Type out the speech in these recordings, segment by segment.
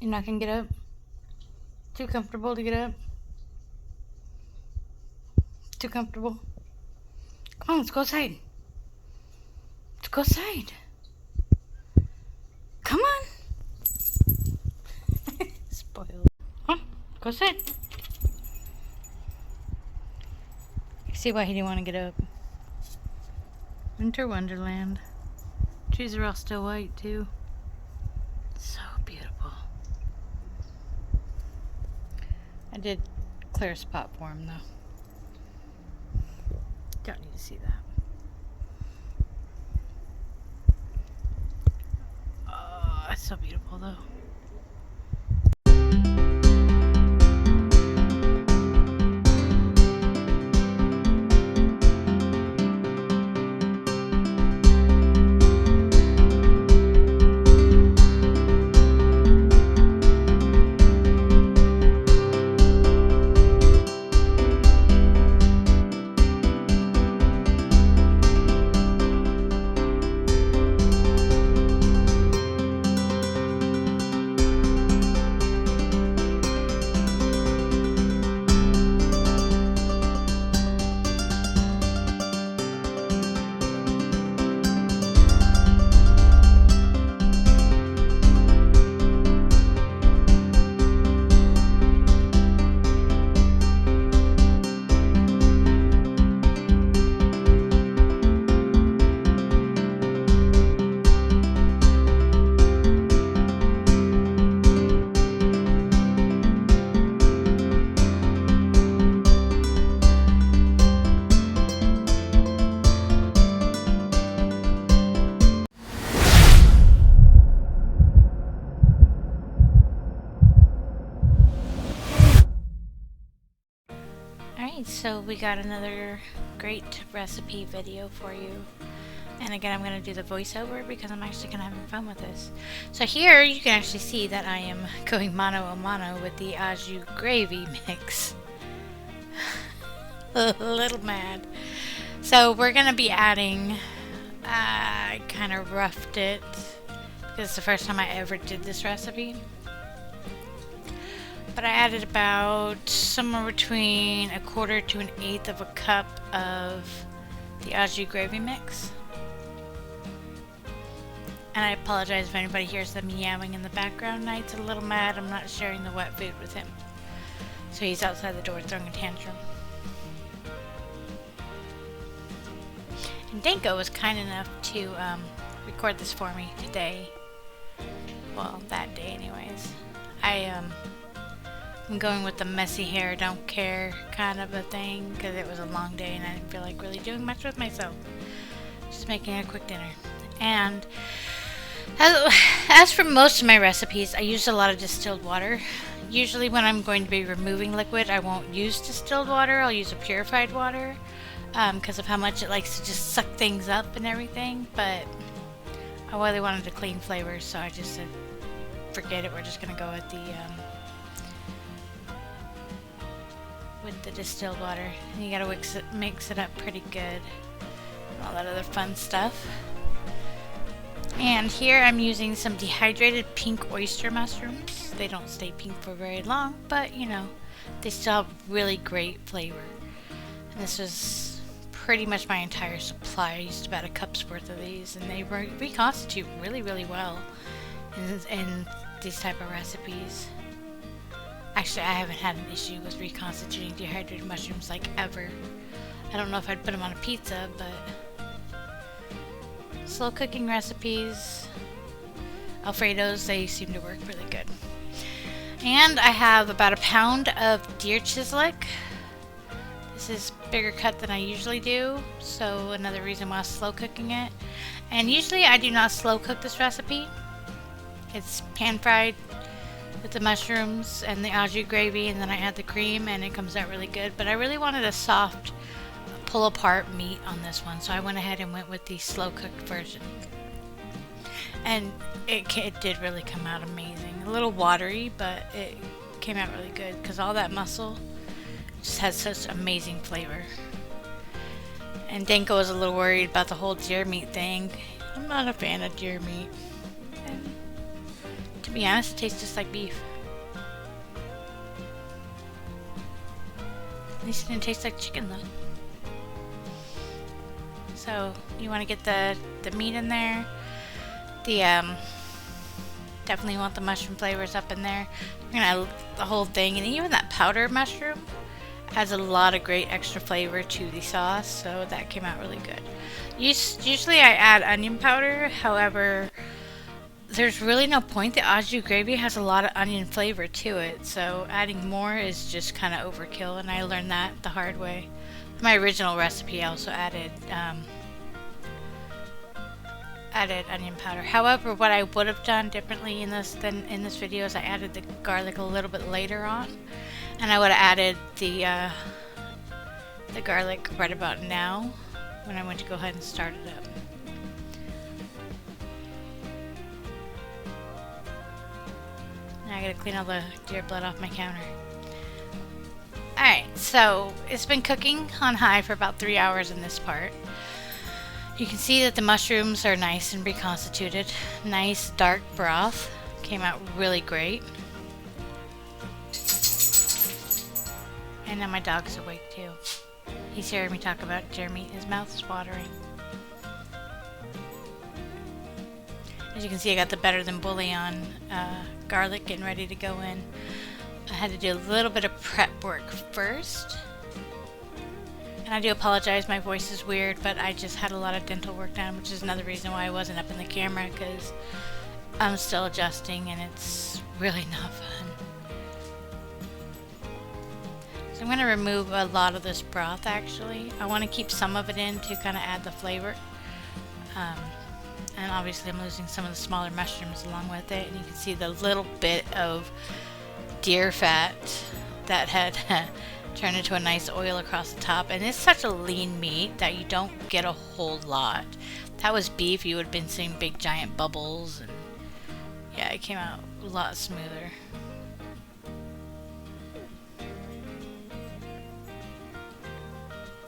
You're not gonna get up? Too comfortable to get up? Too comfortable? Come on, let's go outside. Let's go outside. Come on. Spoiled. Huh? Go outside. See why he didn't want to get up. Winter Wonderland. Trees are all still white too. So beautiful. I did clear a spot for him though. Don't need to see that. Oh, it's so beautiful though. Alright, so we got another great recipe video for you. And again, I'm going to do the voiceover because I'm actually kind of having fun with this. So here you can actually see that I am going mano a mano with the au jus gravy mix. A little mad. So we're going to be adding, I kind of roughed it because it's the first time I ever did this recipe. But I added about somewhere between 1/4 to 1/8 of a cup of the au jus gravy mix. And I apologize if anybody hears the meowing in the background. Knight's a little mad I'm not sharing the wet food with him. So he's outside the door throwing a tantrum. And Danko was kind enough to record this for me today. Well, that day anyways. I'm going with the messy hair, don't care kind of a thing because it was a long day and I didn't feel like really doing much with myself. Just making a quick dinner. And as for most of my recipes, I use a lot of distilled water. Usually when I'm going to be removing liquid, I won't use distilled water. I'll use a purified water because of how much it likes to just suck things up and everything. But I really wanted a clean flavor, so I just said, forget it. We're just going to go with the distilled water. And you gotta mix it up pretty good and all that other fun stuff. And here I'm using some dehydrated pink oyster mushrooms. They don't stay pink for very long, but you know, they still have really great flavor. And this was pretty much my entire supply. I used about a cup's worth of these, and they reconstitute really well in these type of recipes. Actually, I haven't had an issue with reconstituting dehydrated mushrooms like ever. I don't know if I'd put them on a pizza, but slow cooking recipes, Alfredos, they seem to work really good. And I have about 1 pound of Deer Chislick. This is bigger cut than I usually do, so another reason why I'm slow cooking it. And usually I do not slow cook this recipe. It's pan fried with the mushrooms and the au jus gravy, and then I add the cream and it comes out really good. But I really wanted a soft pull apart meat on this one, so I went ahead and went with the slow cooked version. And it did really come out amazing. A little watery, but it came out really good because all that muscle just has such amazing flavor. And Danko was a little worried about the whole deer meat thing. I'm not a fan of deer meat. And to To be honest, it tastes just like beef. At least it didn't taste like chicken though. So you want to get the meat in there. Definitely want the mushroom flavors up in there. You're gonna add the whole thing, and even that powdered mushroom adds a lot of great extra flavor to the sauce, so that came out really good. Usually I add onion powder, however, there's really no point. The au jus gravy has a lot of onion flavor to it, so adding more is just kind of overkill, and I learned that the hard way. My original recipe I also added onion powder. However, what I would have done differently in this video is I added the garlic a little bit later on, and I would have added the garlic right about now when I went to go ahead and start it up. Now I gotta clean all the deer blood off my counter. Alright, so it's been cooking on high for about 3 hours in this part. You can see that the mushrooms are nice and reconstituted. Nice dark broth. Came out really great. And now my dog's awake too. He's hearing me talk about deer meat. His mouth's watering. As you can see, I got the better than bouillon garlic getting ready to go in. I had to do a little bit of prep work first. And I do apologize, my voice is weird, but I just had a lot of dental work done, which is another reason why I wasn't up in the camera, because I'm still adjusting and it's really not fun. So I'm going to remove a lot of this broth actually. I want to keep some of it in to kind of add the flavor. And obviously I'm losing some of the smaller mushrooms along with it, and you can see the little bit of deer fat that had turned into a nice oil across the top. And it's such a lean meat that you don't get a whole lot. If that was beef, you would have been seeing big giant bubbles, and yeah, it came out a lot smoother.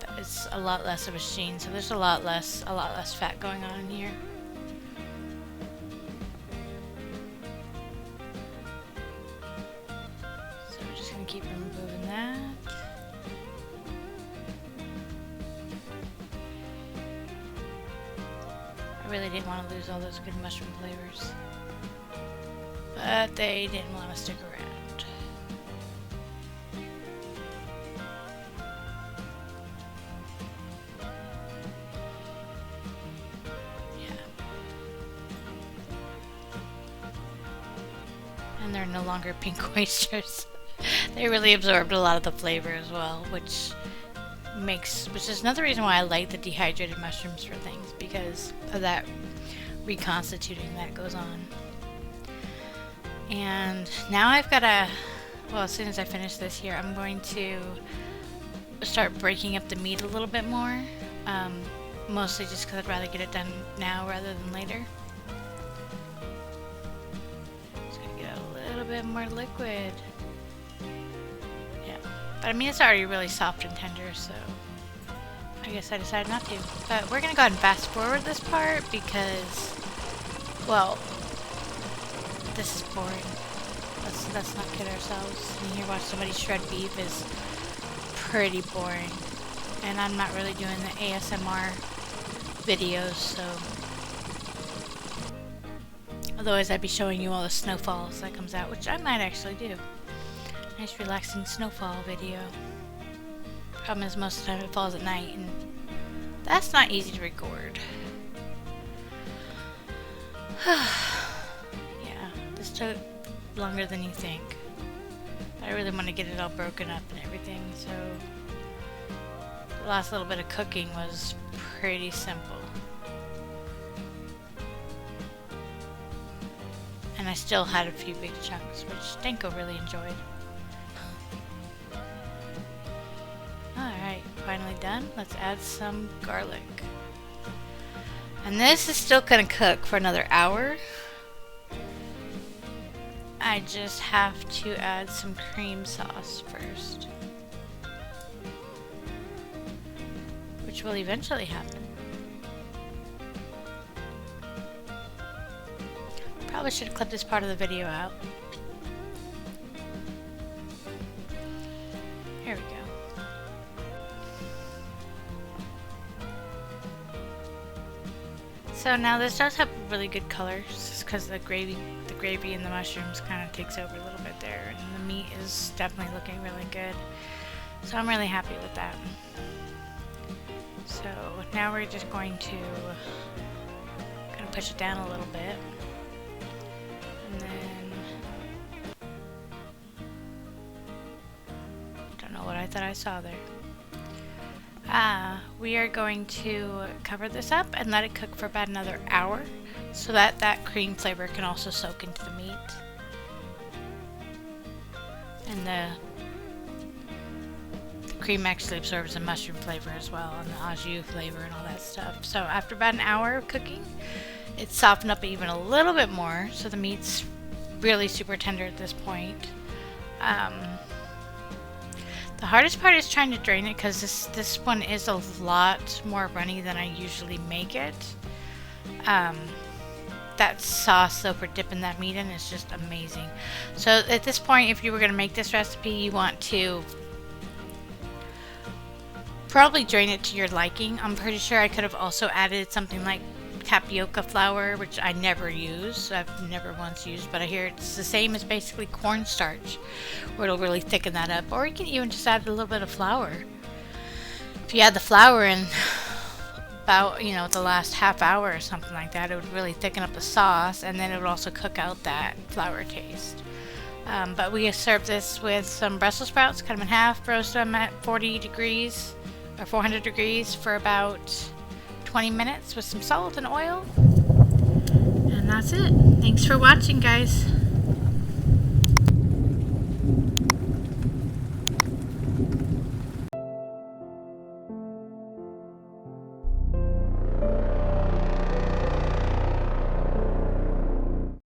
But it's a lot less of a sheen, so there's a lot less fat going on in here. Keep removing that. I really didn't want to lose all those good mushroom flavors, but they didn't want to stick around. Yeah. And they're no longer pink oysters. They really absorbed a lot of the flavor as well, which is another reason why I like the dehydrated mushrooms for things, because of that reconstituting that goes on. And now I've got as soon as I finish this here, I'm going to start breaking up the meat a little bit more, mostly just because I'd rather get it done now rather than later. Just gonna get a little bit more liquid. But I mean, it's already really soft and tender, so I guess I decided not to. But we're gonna go ahead and fast forward this part because, well, this is boring. Let's not kid ourselves. Sitting here watch somebody shred beef is pretty boring. And I'm not really doing the ASMR videos, so otherwise I'd be showing you all the snowfalls that comes out, which I might actually do. Nice relaxing snowfall video. Problem is most of the time it falls at night, and that's not easy to record. Yeah, this took longer than you think. But I really want to get it all broken up and everything, so the last little bit of cooking was pretty simple. And I still had a few big chunks, which Denko really enjoyed. Alright, finally done. Let's add some garlic. And this is still going to cook for another hour. I just have to add some cream sauce first, which will eventually happen. Probably should have clipped this part of the video out. Here we go. So now this does have really good color, just because the gravy and the mushrooms kind of takes over a little bit there, and the meat is definitely looking really good. So I'm really happy with that. So now we're just going to kind of push it down a little bit, and then don't know what I thought I saw there. We are going to cover this up and let it cook for about another hour so that that cream flavor can also soak into the meat. And the cream actually absorbs the mushroom flavor as well, and the au jus flavor and all that stuff. So after about an hour of cooking, it's softened up even a little bit more, so the meat's really super tender at this point. The hardest part is trying to drain it, because this one is a lot more runny than I usually make it. That sauce though for dipping that meat in is just amazing. So at this point, if you were going to make this recipe, you want to probably drain it to your liking. I'm pretty sure I could have also added something like tapioca flour, which I never use. I've never once used, but I hear it's the same as basically cornstarch, where it'll really thicken that up. Or you can even just add a little bit of flour. If you add the flour in about, you know, the last half hour or something like that, it would really thicken up the sauce, and then it would also cook out that flour taste. But we serve this with some Brussels sprouts, cut them in half, roast them at 40 degrees or 400 degrees for about 20 minutes with some salt and oil. And that's it. Thanks for watching, guys.